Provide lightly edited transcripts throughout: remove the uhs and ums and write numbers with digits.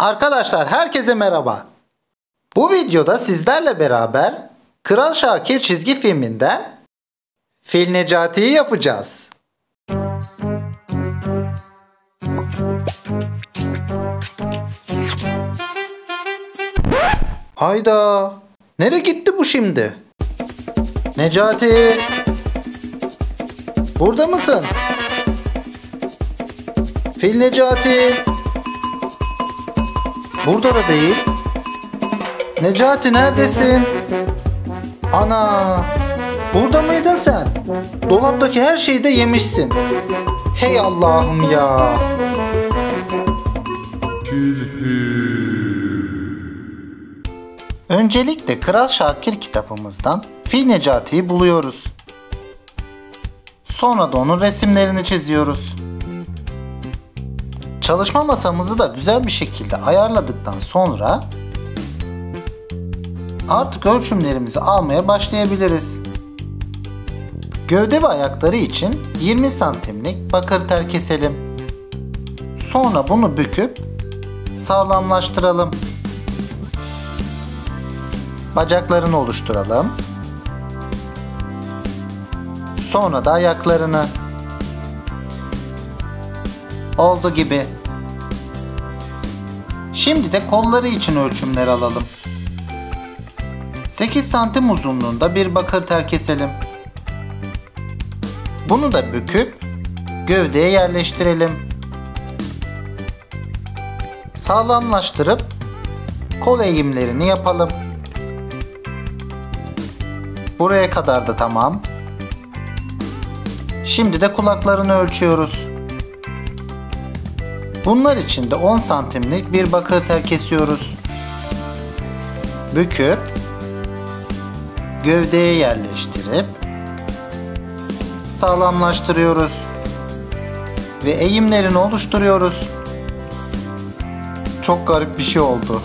Arkadaşlar herkese merhaba. Bu videoda sizlerle beraber Kral Şakir çizgi filminden Fil Necati'yi yapacağız. Hayda! Nereye gitti bu şimdi? Necati! Burada mısın? Fil Necati! Burada da değil. Necati neredesin? Ana! Burada mıydın sen? Dolaptaki her şeyi de yemişsin. Hey Allah'ım ya! Öncelikle Kral Şakir kitabımızdan Fil Necati'yi buluyoruz. Sonra da onun resimlerini çiziyoruz. Çalışma masamızı da güzel bir şekilde ayarladıktan sonra artık ölçümlerimizi almaya başlayabiliriz. Gövde ve ayakları için 20 santimlik bakır tel keselim. Sonra bunu büküp sağlamlaştıralım. Bacaklarını oluşturalım. Sonra da ayaklarını. Oldu gibi. Şimdi de kolları için ölçümler alalım. 8 santim uzunluğunda bir bakır tel keselim. Bunu da büküp gövdeye yerleştirelim. Sağlamlaştırıp kol eğimlerini yapalım. Buraya kadar da tamam. Şimdi de kulaklarını ölçüyoruz. Bunlar için de 10 santimlik bir bakır tel kesiyoruz. Büküp gövdeye yerleştirip sağlamlaştırıyoruz ve eğimlerini oluşturuyoruz. Çok garip bir şey oldu.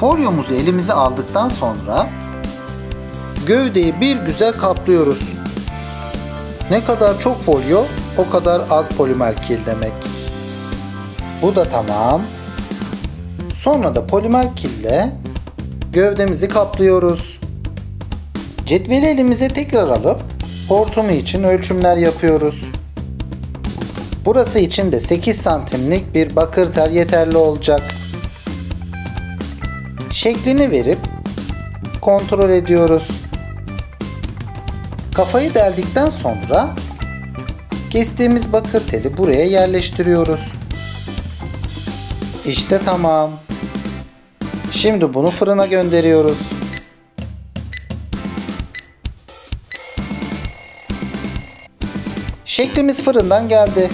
Folyomuzu elimize aldıktan sonra gövdeyi bir güzel kaplıyoruz. Ne kadar çok folyo, o kadar az polimer kil demek. Bu da tamam. Sonra da polimer kille gövdemizi kaplıyoruz. Cetveli elimize tekrar alıp hortumu için ölçümler yapıyoruz. Burası için de 8 santimlik bir bakır tel yeterli olacak. Şeklini verip kontrol ediyoruz. Kafayı deldikten sonra kestiğimiz bakır teli buraya yerleştiriyoruz. İşte tamam. Şimdi bunu fırına gönderiyoruz. Şeklimiz fırından geldi.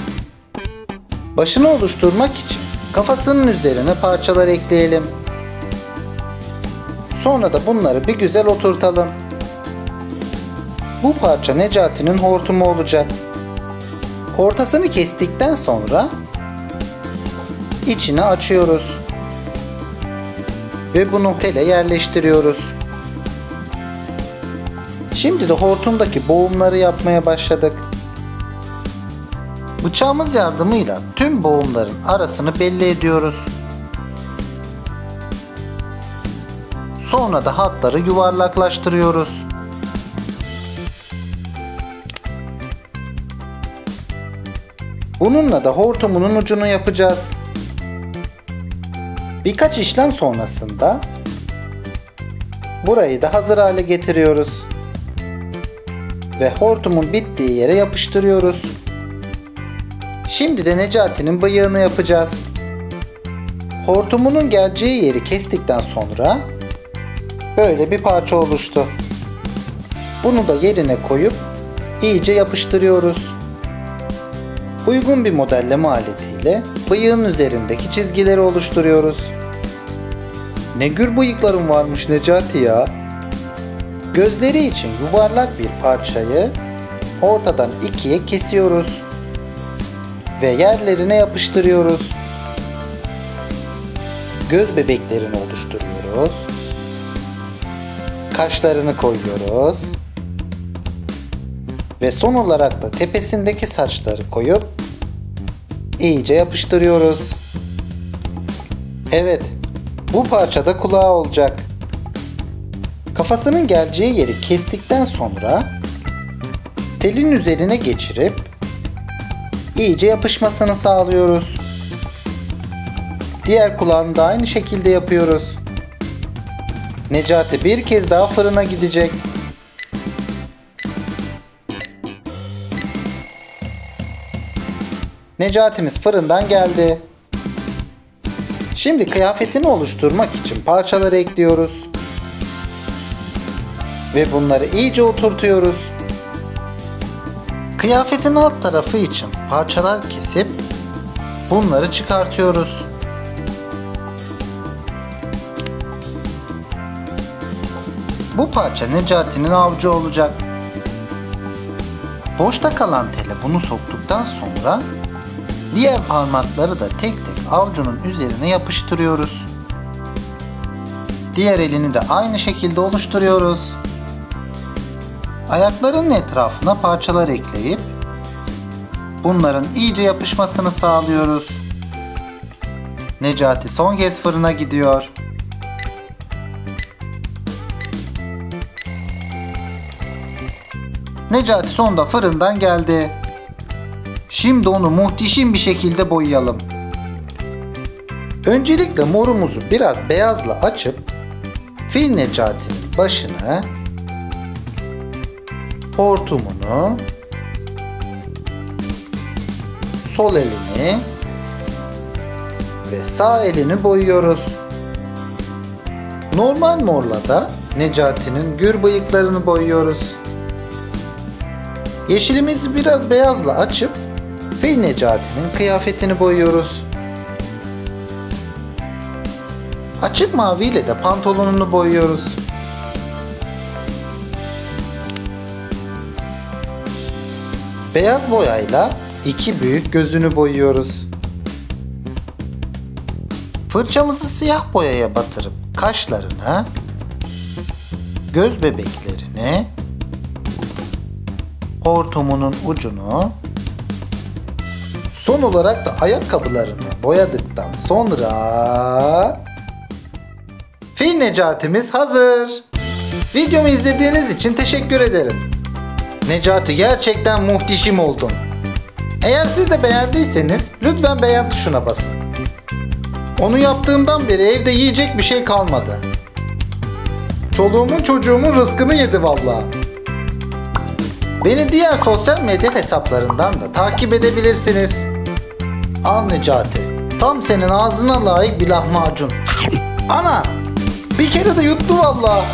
Başını oluşturmak için kafasının üzerine parçalar ekleyelim. Sonra da bunları bir güzel oturtalım. Bu parça Necati'nin hortumu olacak. Ortasını kestikten sonra içine açıyoruz. Ve bunu tele yerleştiriyoruz. Şimdi de hortumdaki boğumları yapmaya başladık. Bıçağımız yardımıyla tüm boğumların arasını belli ediyoruz. Sonra da hatları yuvarlaklaştırıyoruz. Bununla da hortumunun ucunu yapacağız. Birkaç işlem sonrasında burayı da hazır hale getiriyoruz. Ve hortumun bittiği yere yapıştırıyoruz. Şimdi de Necati'nin bıyığını yapacağız. Hortumunun geleceği yeri kestikten sonra böyle bir parça oluştu. Bunu da yerine koyup iyice yapıştırıyoruz. Uygun bir modelleme aletiyle bıyığın üzerindeki çizgileri oluşturuyoruz. Ne gür bıyıkların varmış Necati ya. Gözleri için yuvarlak bir parçayı ortadan ikiye kesiyoruz ve yerlerine yapıştırıyoruz. Göz bebeklerini oluşturuyoruz. Kaşlarını koyuyoruz. Ve son olarak da tepesindeki saçları koyup iyice yapıştırıyoruz. Evet, bu parçada kulağı olacak. Kafasının geleceği yeri kestikten sonra telin üzerine geçirip iyice yapışmasını sağlıyoruz. Diğer kulağını da aynı şekilde yapıyoruz. Necati bir kez daha fırına gidecek. Necati'miz fırından geldi. Şimdi kıyafetini oluşturmak için parçaları ekliyoruz. Ve bunları iyice oturtuyoruz. Kıyafetin alt tarafı için parçalar kesip bunları çıkartıyoruz. Bu parça Necati'nin avucu olacak. Boşta kalan tele bunu soktuktan sonra diğer parmakları da tek tek avucunun üzerine yapıştırıyoruz. Diğer elini de aynı şekilde oluşturuyoruz. Ayaklarının etrafına parçalar ekleyip bunların iyice yapışmasını sağlıyoruz. Necati son kez fırına gidiyor. Necati sonunda fırından geldi. Şimdi onu muhteşem bir şekilde boyayalım. Öncelikle morumuzu biraz beyazla açıp Fil Necati'nin başını, hortumunu, sol elini ve sağ elini boyuyoruz. Normal morla da Necati'nin gür bıyıklarını boyuyoruz. Yeşilimizi biraz beyazla açıp Fil Necati'nin kıyafetini boyuyoruz. Açık mavi ile de pantolonunu boyuyoruz. Beyaz boyayla iki büyük gözünü boyuyoruz. Fırçamızı siyah boyaya batırıp kaşlarını, göz bebeklerini, hortumunun ucunu, son olarak da ayakkabılarını boyadıktan sonra Fil Necati'miz hazır. Videomu izlediğiniz için teşekkür ederim. Necati gerçekten muhteşem oldun. Eğer siz de beğendiyseniz lütfen beğen tuşuna basın. Onu yaptığımdan beri evde yiyecek bir şey kalmadı. Çoluğumun çocuğumun rızkını yedi vallahi. Beni diğer sosyal medya hesaplarından da takip edebilirsiniz. Al Necati, tam senin ağzına layık bir lahmacun. Ana! Bir kere de yuttu vallahi.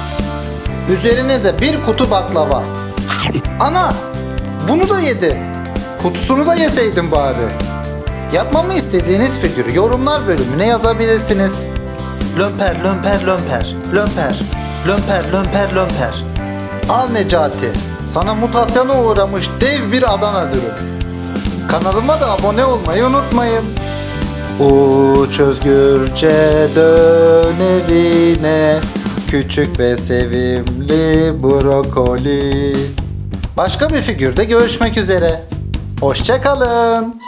Üzerine de bir kutu baklava. Ana! Bunu da yedi. Kutusunu da yeseydin bari. Yapmamı istediğiniz figürü yorumlar bölümüne yazabilirsiniz. Lömper, lömper, lömper, lömper, lömper, lömper, lömper. Al Necati, sana mutasyona uğramış dev bir Adana dürüm. Kanalıma da abone olmayı unutmayın. Uç özgürce dön evine, küçük ve sevimli brokoli. Başka bir figürde görüşmek üzere. Hoşça kalın.